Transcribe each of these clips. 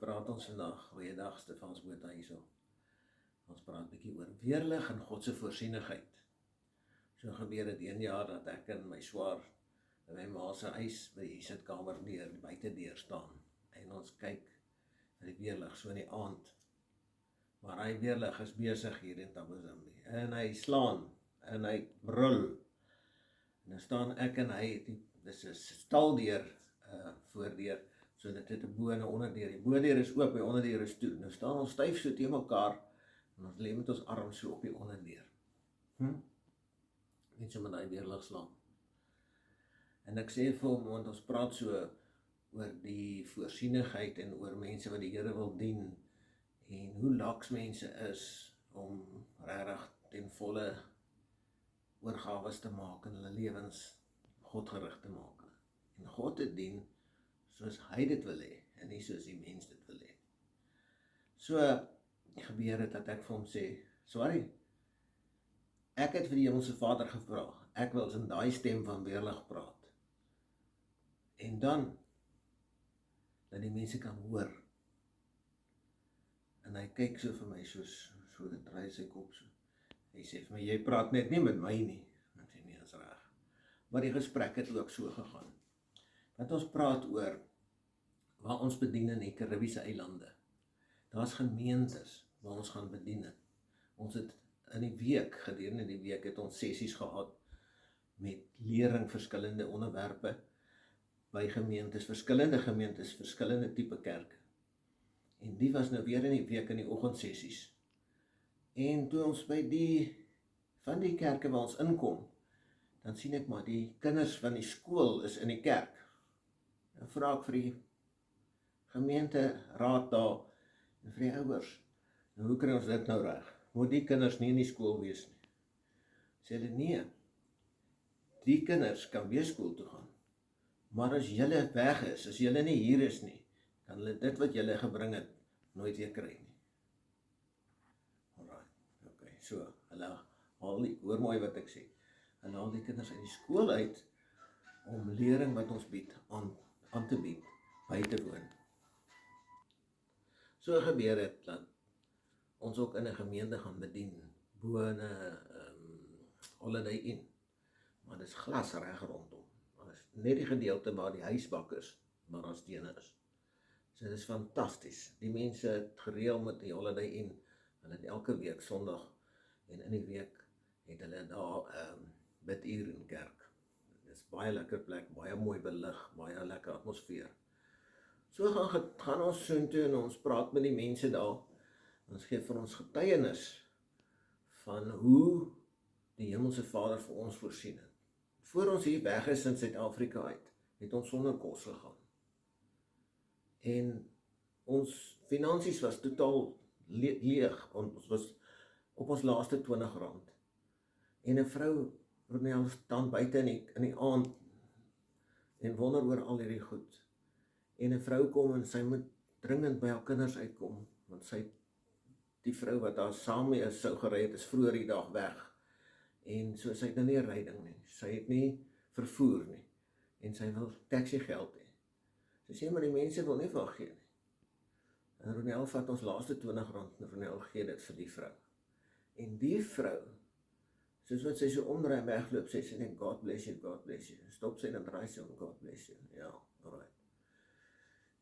praat ons vandag, goeiedag, Stefans Botha hierso. Ons praat 'n bietjie oor weerlig en God se voorsienigheid. So gebeur dit een jaar dat ek en my swaar by my ma se huis by die sitkamer buite deur staan. En ons kyk vir die weerlig so in die aand. Maar hy weerlig is besig hier in Tabazimbi. En hy slaan en hy brul. En dan staan ek en hy, dis 'n staldeur voordeur. So dit het 'n bo en 'n onderdeur. Die bodeur is oop, die onderdeur is toe. Nou staan ons styf so teen mekaar en ons lê met ons arm so op die onderdeur. Net so met daai weerlig slaan. En ek sê vir hom, want ons praat so oor die voorsienigheid en oor mense wat die Here wil dien en hoe laks mense is om regtig ten volle oorgawes te maak en hulle lewens Godgerig te maak. En God te dien soos hy dit wil hê en nie soos die mens dit wil hê. So gebeur dit dat ek vir hom sê, sorry, ek het vir die Hemelse Vader gevra, ek wil in daai stem van weerlig praat. En dan, dat die mense kan hoor. En hy kyk so vir my, so dit draai sy kop so. Hy sê vir my, jy praat net nie met my nie. Ek sê, nee, is reg. Maar die gesprek het ook so gegaan. Want ons praat oor waar ons bedien in die Karibiese eilande. Daar's gemeentes waar ons gaan bedien het. Ons het in die week, gedurende die week, het ons sessies gehad met lering verskillende onderwerpe by gemeentes, verskillende tipe kerke. En die was nou weer in die week in die oggendsessies. En toe ons by van die kerke waar ons inkom, dan sien ek maar die kinders van die skool is in die kerk. Dan vra ek vir die gemeenteraad daar en vir die ouers, nou hoe kry ons dit nou reg? Moet die kinders nie in die skool wees nie? Sê hulle nee, die kinders kan weer skool toe gaan. Maar as julle weg is, as julle nie hier is nie, kan hulle dit wat julle gebring het, nooit weer kry nie. Alright, okay, so, hulle haal die, hoor mooi wat ek sê, hulle haal die kinders uit die skool uit, om lering wat ons bied, aan te bied, by te woon. So gebeur het, dat ons ook in 'n gemeente gaan bedien, bo in 'n Holiday Inn, maar dit is glasreg rondom. Dit is net die gedeelte waar die huisbak is, waar daar stene is. So dit is fantasties. Die mense het gereël met die Holiday Inn, hulle het elke week Sondag, en in die week het hulle daar biduur in kerk. Dit is baie lekker plek, baie mooi belig, baie lekker atmosfeer. So gaan ons soontoe en ons praat met die mense daar, ons gee vir ons getuienis van hoe die Hemelse Vader vir ons voorsien het. Voor ons hier weg is in Suid-Afrika uit, het ons sonder kos gegaan. En ons finansies was totaal leeg, ons was op ons laaste R20. En 'n vrou, Ronel, staan buite in die aand en wonder oor al hierdie goed. En 'n vrou kom en sy moet dringend by haar kinders uitkom, want die vrou wat daar saam mee is, sou gery het, is vroeër die dag weg. En so sy het nou nie 'n ryding nie, sy het nie vervoer nie, en sy wil taxi geld hê. Sy sê, maar die mense wil nie vir haar gee nie. En Ronel vat ons laaste R20 en Ronel gee dit vir die vrou. En die vrou, soos wat sy so omdraai en wegloop, sy net, God bless you, God bless you. Stop sy en draai sy om, God bless you. Ja, alright.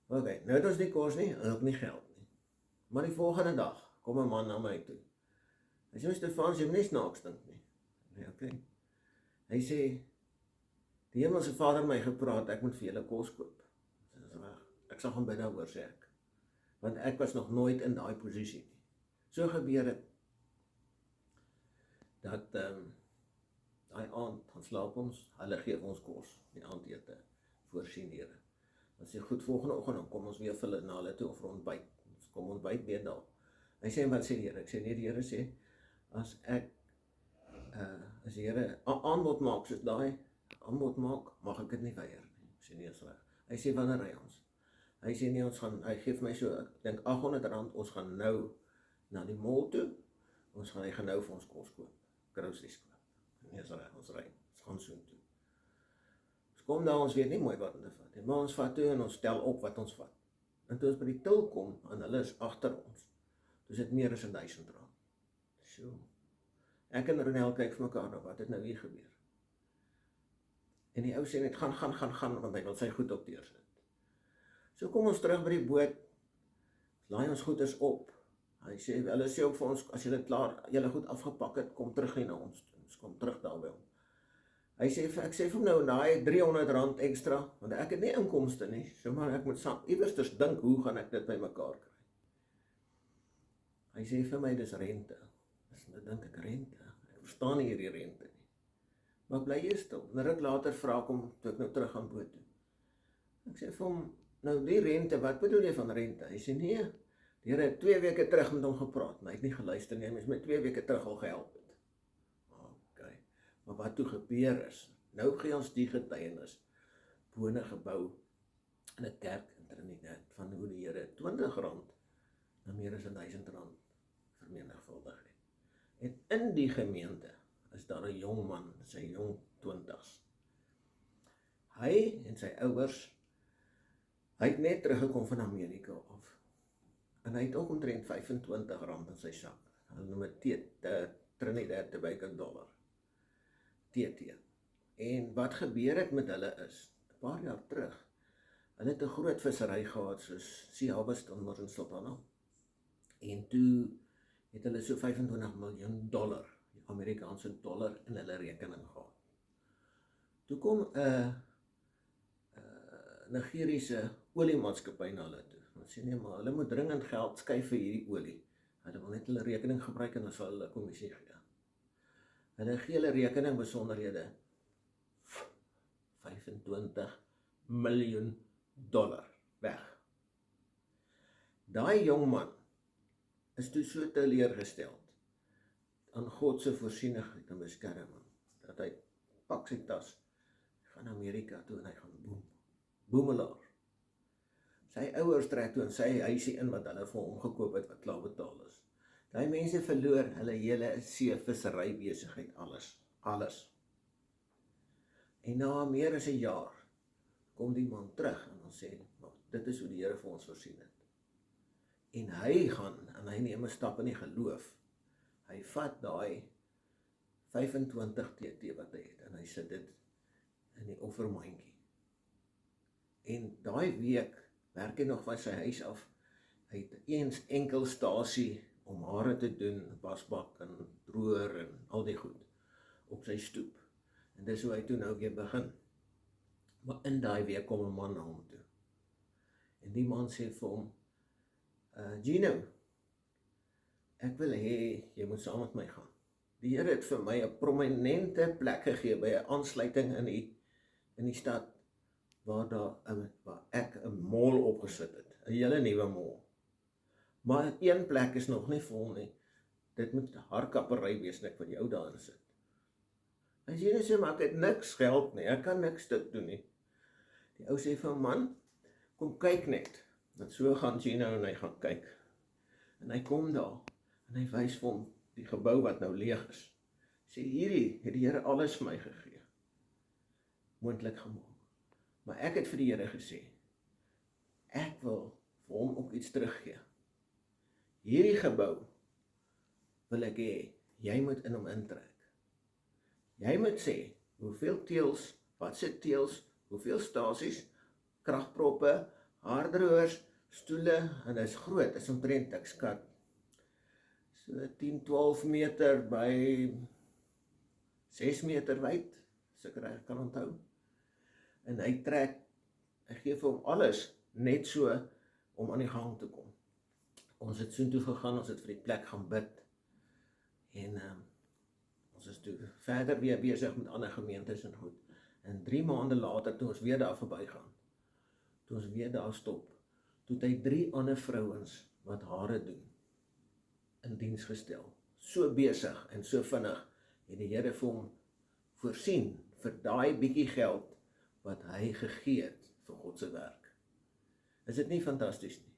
Okay, nou het ons nie kos nie, en ook nie geld nie. Maar die volgende dag, kom 'n man na my toe. Hy sê, Stefans, jy moet nie snaaks dink nie. Nee, okay. Hy sê, die Hemelse Vader my gepraat, ek moet vir julle kos koop. Dis reg. Ek sal gaan bid daaroor, sê ek. Want ek was nog nooit in daai posisie nie. So gebeur dit, dat daai aand gaan slaap ons, hulle gee ons kos, die aandete, voorsien Here. Dan sê goed, volgende oggend, dan kom ons weer vir hulle na hulle toe, of vir ontbyt. Ons kom ontbyt weer daar. Hy sê, wat sê die Here? Ek sê, nee, die Here sê, as die Here aanbod maak, soos daai aanbod maak, mag ek dit nie weier nie. Ek sê, nee, is reg. Hy sê, wanneer ry ons? Hy sê, nee, hy gee vir my so, ek dink R800, ons gaan nou na die mall toe, hy gaan nou vir ons kos koop, groceries koop. Nee, is reg, ons ry, ons gaan so toe. Ons kom daar, ons weet nie mooi wat om te vat, maar ons vat toe en ons stel op wat ons vat. En toe ons by die til kom, en hulle is agter ons, toe is dit meer as R1000. So, ek en Ronel kyk vir mekaar nou, wat het nou hier gebeur? En die ou sê net, gaan, want hy wil sy goed op deursit. So kom ons terug by die boot, laai ons goeders op. Hulle sê ook vir ons, as julle klaar, julle goed afgepak het, kom terug hier na ons toe. Ons kom terug daar by hom. Ek sê vir hom nou, daai R300 ekstra, want ek het nie inkomste nie, so maar ek moet iewers dink, hoe gaan ek dit by mekaar kry? Hy sê vir my, dis rente. Nou dink ek, rente? Ek verstaan nie hierdie rente nie. Maar ek bly hier stil. En 'n ruk later vra ek hom, toe ek nou terug aan boot toe. Ek sê vir hom, nou die rente, wat bedoel jy van rente? Hy sê, nee, die Here het 2 weke terug met hom gepraat, maar hy het nie geluister nie, hy het my 2 weke terug al gehelp het. Okay. Maar wat toe gebeur is, nou gee ons die getuienis, bone gebou in 'n kerk in Trinidad, van hoe die Here R20 na meer as R1000 vermenigvuldig het. En in die gemeente is daar 'n jong man, sy jong 20's. Hy en sy ouers, hy het net teruggekom van Amerika af. En hy het ook omtrent R25 in sy sak. Hulle noem dit Trinidad Tobago dollar. TT. En wat gebeur het met hulle is, 'n paar jaar terug, hulle het 'n groot vissery gehad, soos Sea Harvest onder in Sultana. En toe het hulle so $25 miljoen, Amerikaanse dollar, in hulle rekening gehad. Toe kom 'n Nigeriese oliemaatskappy na hulle toe. Hulle sê nee, maar hulle moet dringend geld skuif vir hierdie olie. Hulle wil net hulle rekening gebruik en dan sal hulle kommissie gee. Hulle gee hulle rekening besonderhede $25 miljoen weg. Daai jong man is toe so teleurgesteld aan God se voorsienigheid en beskerming, dat hy pak sy tas, gaan Amerika toe en hy gaan boemelaar. Sy ouers trek toe in sy huisie in wat hulle vir hom gekoop het, wat klaar betaal is. Daai mense verloor hulle hele seevissery besigheid, alles. En na meer as 'n jaar, kom die man terug en ons sê, dit is hoe die Here vir ons voorsien het. En hy gaan, en hy neem 'n stap in die geloof. Hy vat daai 25 TT wat hy het, en hy sit dit in die offermandjie. En daai week werk hy nog van sy huis af. Hy het eens enkel stasie om hare te doen, wasbak en droër en al die goed, op sy stoep. En dis hoe hy toe nou weer begin. Maar in daai week kom 'n man na hom toe. En die man sê vir hom, Gino, ek wil hê jy moet saam met my gaan. Die Here het vir my 'n prominente plek gegee by 'n aansluiting in die stad, waar ek 'n mall opgesit het, 'n hele nuwe mall. Maar een plek is nog nie vol nie. Dit moet haarkappery wees, en ek wil jou daarin sit. As jy sê, maar ek het niks geld nie, ek kan niks dit doen nie. Die ou sê vir hom, man, kom kyk net. En so gaan Gino en hy gaan kyk. En hy kom daar, en hy wys vir hom die gebou wat nou leeg is. Sê, hierdie het die Here alles vir my gegee. Moontlik gemaak. Maar ek het vir die Here gesê, ek wil vir hom ook iets teruggee. Hierdie gebou wil ek hê, jy moet in hom intrek. Jy moet sê, hoeveel teels, wat se teels, hoeveel stasies, kragproppe, haardroërs, stoele, en dit is groot, dit is omtrent, ek skat, so 10-12 meter by 6 meter wyd, as ek reg kan onthou. En hy gee vir hom alles, net so, om aan die gang te kom. Ons het soontoe gegaan, ons het vir die plek gaan bid, en ons is toe verder weer besig met ander gemeentes en goed. En 3 maande later, toe ons weer daar verby gaan, toe ons weer daar stop, toe het hy 3 ander vrouens wat hare doen, in diens gestel. So besig en so vinnig, het die Here vir hom voorsien, vir daai bietjie geld, wat hy gegee het, vir God se werk. Is dit nie fantasties nie?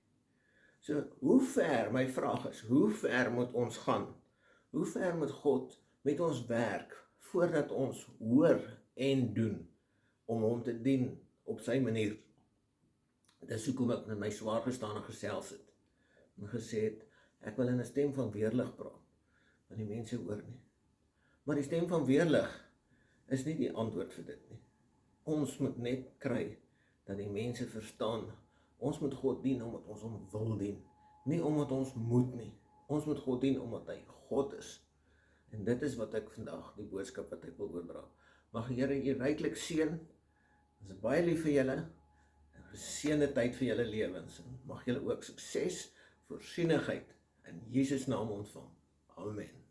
So, hoe ver, my vraag is, hoe ver moet ons gaan? Hoe ver moet God met ons werk, voordat ons hoor en doen, om hom te dien op sy manier? Dis hoekom ek met my swaar gestane gesels het en gesê het, ek wil in 'n stem van weerlig praat, want die mense hoor nie. Maar die stem van weerlig is nie die antwoord vir dit nie. Ons moet net kry dat die mense verstaan, ons moet God dien omdat ons hom wil dien, nie omdat ons moet nie. Ons moet God dien omdat hy God is. En dit is wat ek vandag, die boodskap wat ek wil oordra. Mag die Here u ryklik seën. Ons is baie lief vir julle. 'n Geseënde tyd vir julle lewens. En mag julle ook sukses, voorsienigheid in Jesus naam ontvang. Amen.